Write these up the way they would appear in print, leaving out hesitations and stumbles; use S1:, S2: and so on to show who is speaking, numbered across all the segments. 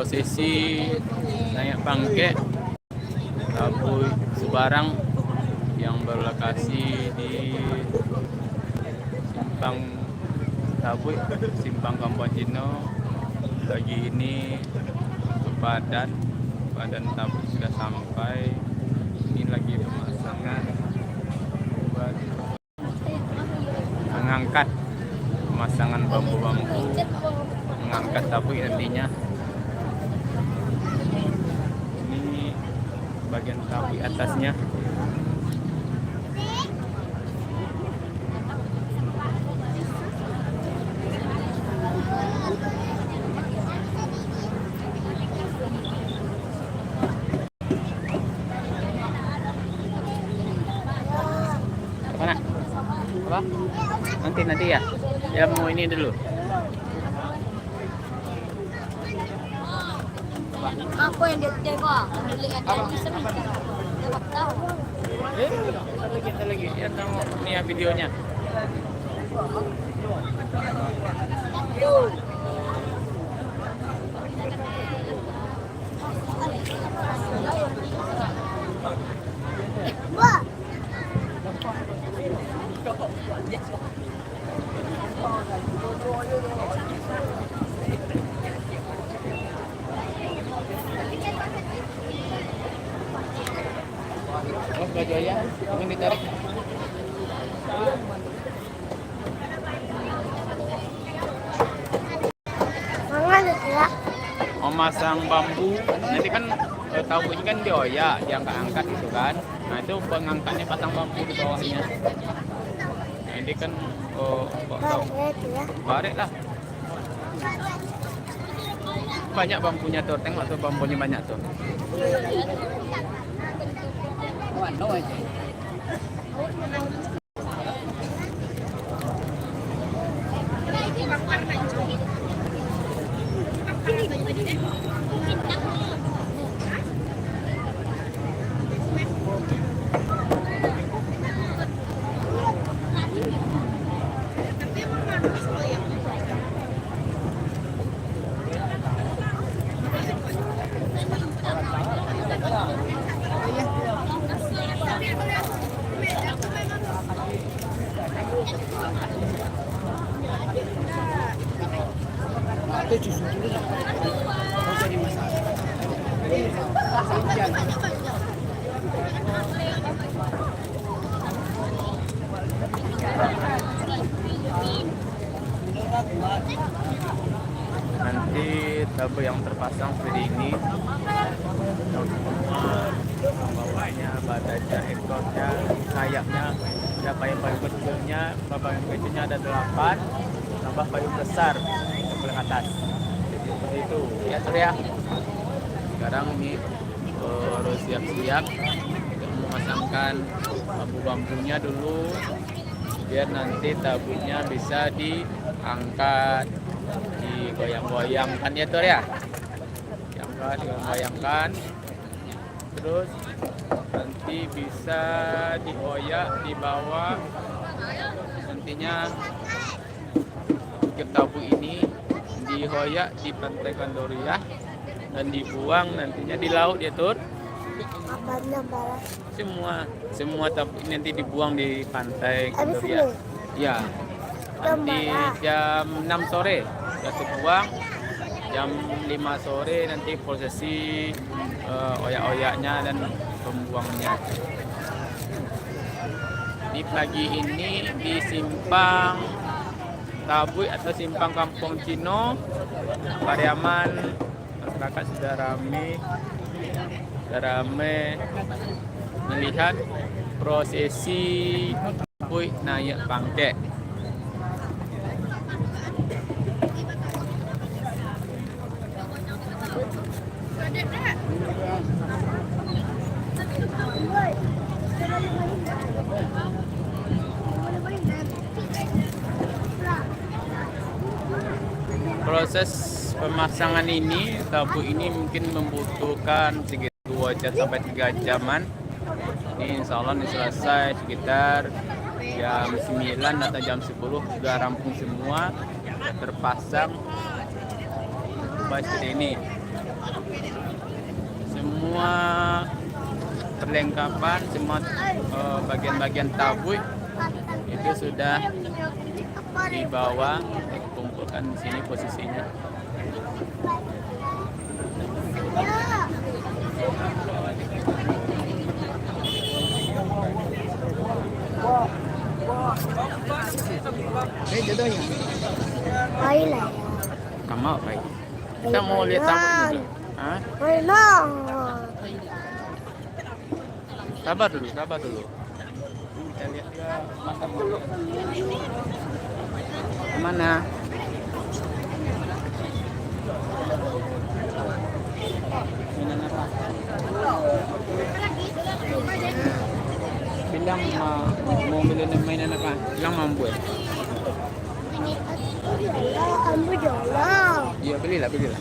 S1: prosesi naik bangkek Tabu Sebarang yang berlokasi di Simpang Tabu, Simpang Kampung Cino. Pagi ini badan Tabu sudah sampai. Ini lagi pemasangan buat mengangkat pemasangan bambu-bambu, mengangkat tabu nantinya. Ini bagian tabu atasnya. Apa? Nanti ya. Ya mau ini dulu.
S2: Aku yang ditengok, lihat lagi sebentar. Tengok tahu.
S1: Kita lagi. Ya tengok ini ya videonya.
S2: Wah.
S1: Oh, baju ayah, ingin ditarik.
S2: Ya.
S1: Memasang bambu, nanti kan tahu ini kan dioyak, dia angkat gitu kan. Nah itu pengangkatnya pasang bambu di bawahnya. Nah ini kan baret lah. Banyak bambunya tuh, tengok tuh bambunya banyak tuh. Nanti tabu yang terpasang seperti ini, bawahnya, badannya, ekornya, sayapnya, ada payung kecilnya, payung kecilnya ada 8, tambah payung besar yang paling atas. Jadi seperti itu, ya Surya. Sekarang ini harus siap-siap memasangkan bambu-bambunya dulu, biar nanti tabunya bisa diangkat, digoyang-goyangkan ya Tur ya. Diangkat, digoyangkan, terus nanti bisa dioyak di bawah. Nantinya tabu ini dihoyak di Pantai Kandoriah dan dibuang nantinya di laut ya Tur. Semua tabu ini nanti dibuang di Pantai Kandoriah. Ya. Nanti jam 6 sore sudah terbuang. Jam 5 sore nanti prosesi oyak-oyaknya dan pembuangnya. Di pagi ini di Simpang Tabu atau Simpang Kampung Cino, Pariaman, masyarakat sudah ramai melihat prosesi tabu naik bangkek. Proses pemasangan ini, tabu ini mungkin membutuhkan sekitar 2 jam sampai 3 jaman. Ini insya Allah ini selesai sekitar jam 9 atau jam 10 sudah rampung semua, terpasang seperti ini. Semua perlengkapan, semua bagian-bagian tabui itu sudah dibawa, dikumpulkan di sini posisinya. Jodohnya.
S2: Baiklah.
S1: Kamu baik. Kita mau lihat tabut dulu. Hah?
S2: Baiklah.
S1: Sabar dulu, sabar dulu. Kita lihat dia makan dulu. Kemana? Mainan apa? Bilang mau beli mainan apa? Bilang mampu ya?
S2: Ambil jualan.
S1: Iya belilah, belilah.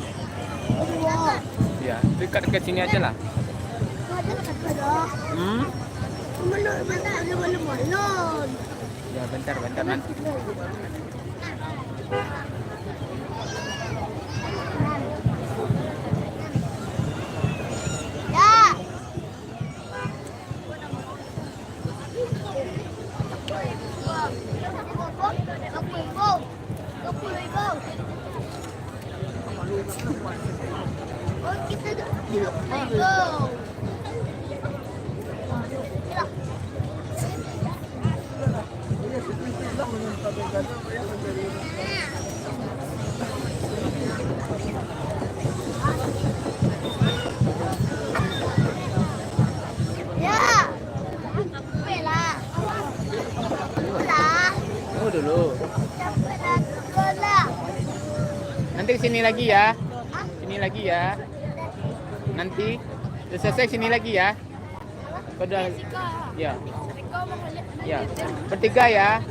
S2: Dua.
S1: Iya, dekat-dekat sini aja lah.
S2: Ada dah. Balon.
S1: Ya bentar nanti.
S2: Ya. Oh, kita go. Ya. Bela.
S1: Tunggu dulu.
S2: Bela.
S1: Nanti sini lagi ya. Sini lagi ya. Nanti udah selesai sini lagi ya. Udah. Ya. Ya. Bertiga ya.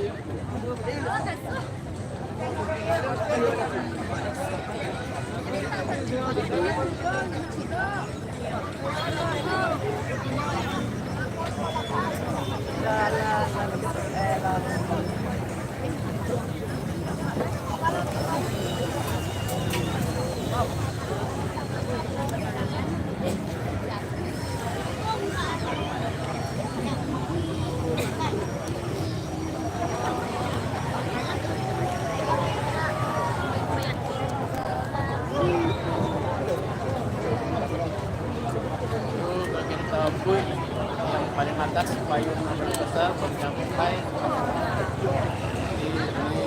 S1: Bagian tabut yang paling atas payung yang paling besar sampai ini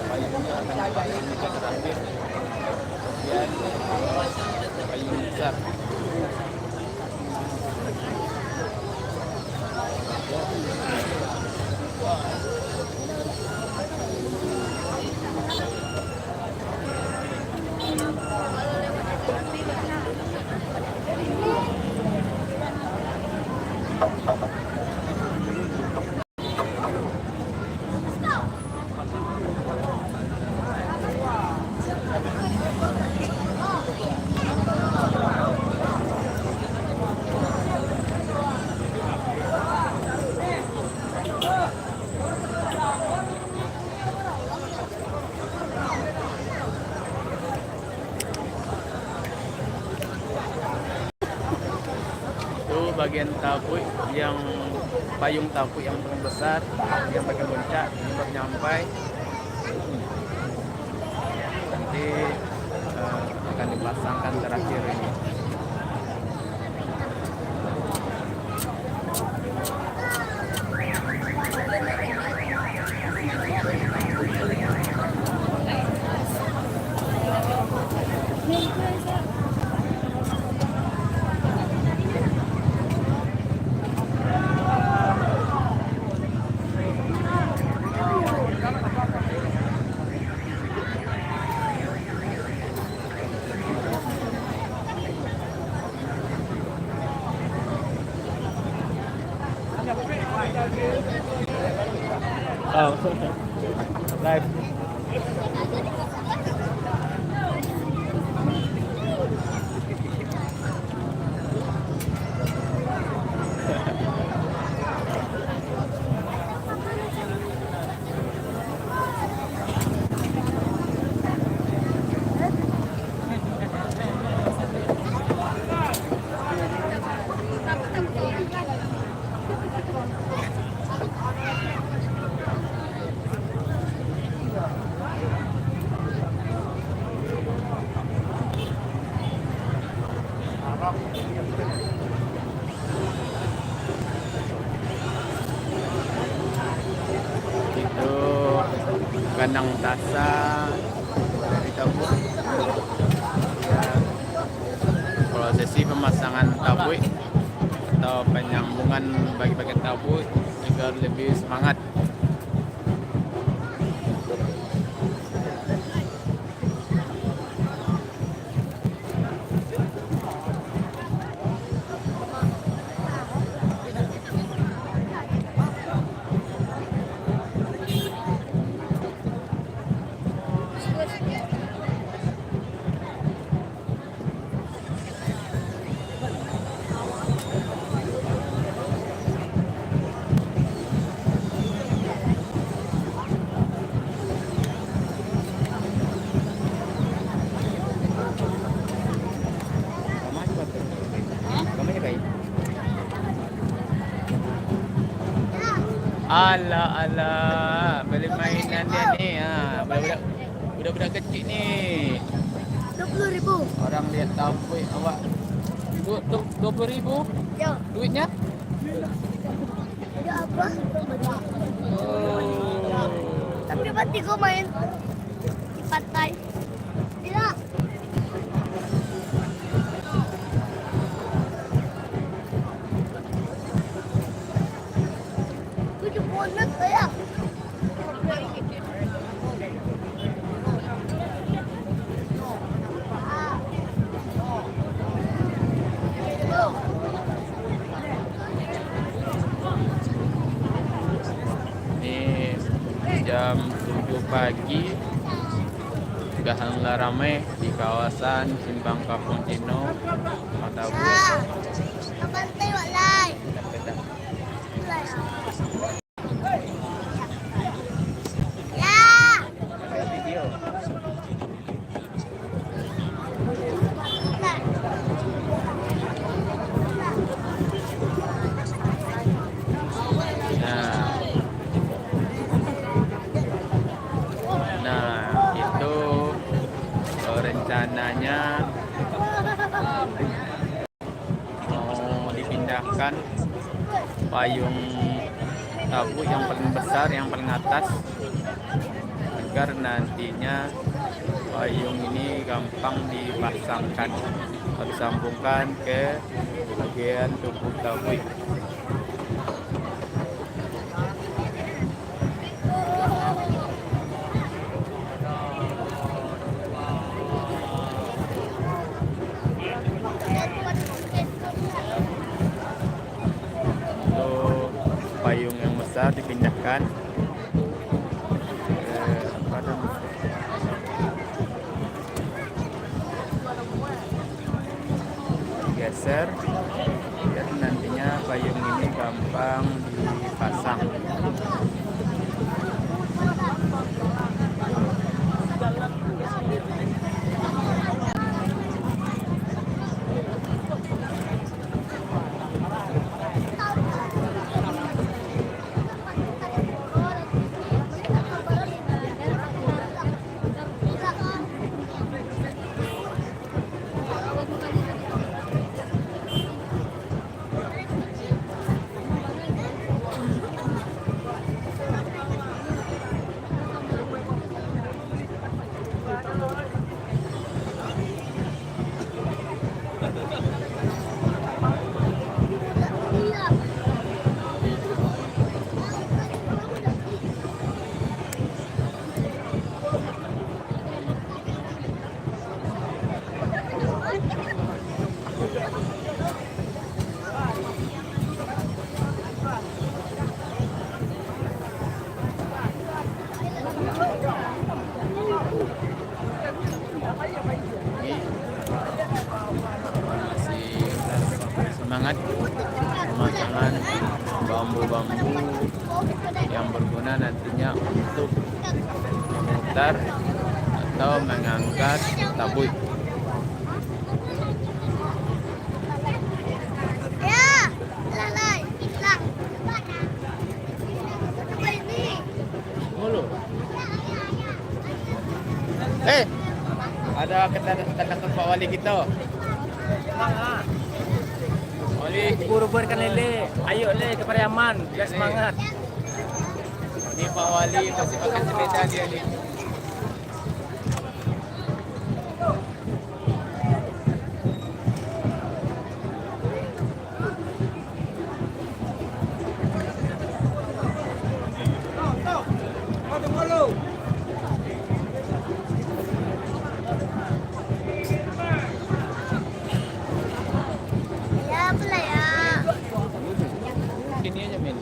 S1: payungnya akan dipakai hingga terakhir. Kemudian payung besar. Bagian tabui yang payung tabui yang paling besar yang pakai boncak ini baru nyampai. Nanti akan dipasangkan terakhir ini. Oh, live. kandang tasa ditabur. Ya, prosesi pemasangan tabui atau penyambungan bagi-bagi tabui agar lebih semangat. Ala, beli mainan dia nih, budak-budak kecil nih.
S2: 20.000.
S1: Orang lihat tabui awak 20.000
S2: Ya,
S1: duitnya.
S2: ada apa?
S1: Oh.
S2: Tapi pasti kau main di pantai. Tidak. Tujuh bonet saya.
S1: Ini jam 7 pagi sudah mulai ramai di kawasan Simpang Kampung Cino, Kota Bud.
S2: Ke pantai walai. Ya.
S1: Nah, itu rencananya mau dipindahkan payung tabu yang paling besar, yang paling atas, agar nantinya payung ini gampang dipasangkan atau disambungkan ke bagian tubuh tabu. Payung yang besar dipindahkan ke apa namanya, geser biar nantinya payung ini gampang dipasang. Masih semangat pemasangan bambu-bambu yang berguna nantinya untuk memutar atau mengangkat tabui.
S2: Ya, lalai, hilang. Apa ini?
S1: Mulu. Ada kedatangan Pak Wali kita. Wali
S3: Buru-buru kan Lele. Ayo Le ke Pariaman, biar semangat.
S1: ini Ini Pak Wali masih pakai sepeda dia nih. Sini aja men.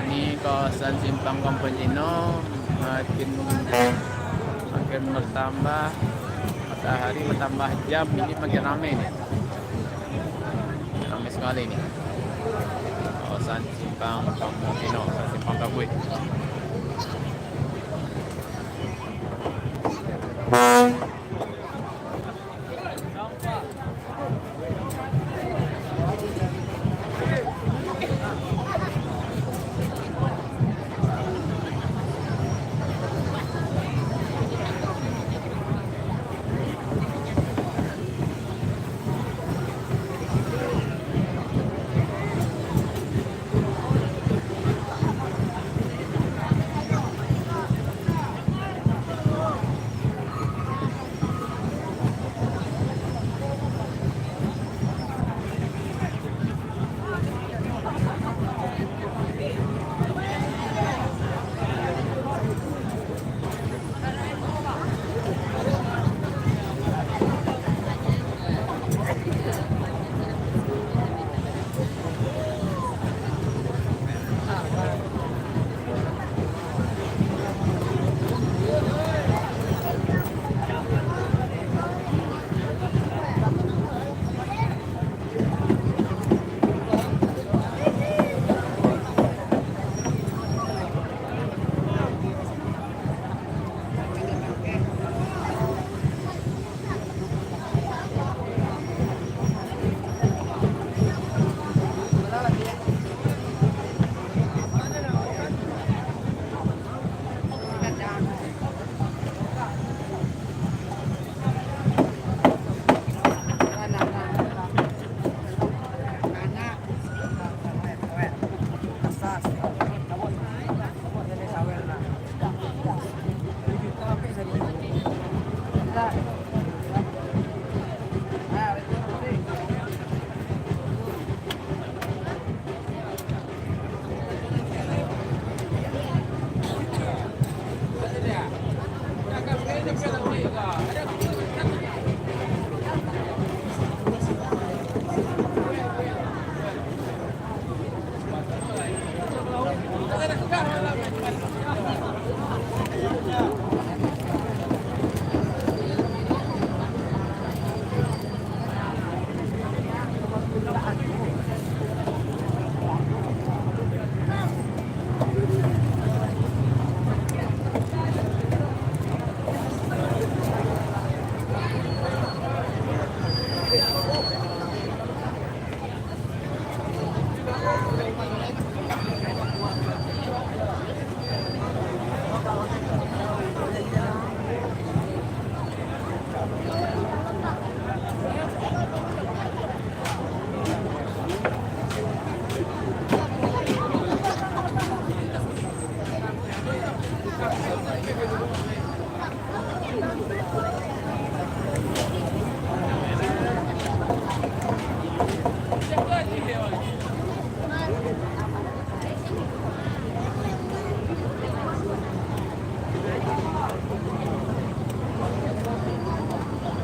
S1: Ini kawasan Simpang Kompensino makin bertambah, matahari bertambah jam, ini makin ramai nih, ramai sekali nih kawasan Simpang Kompensino, Simpang Kabui.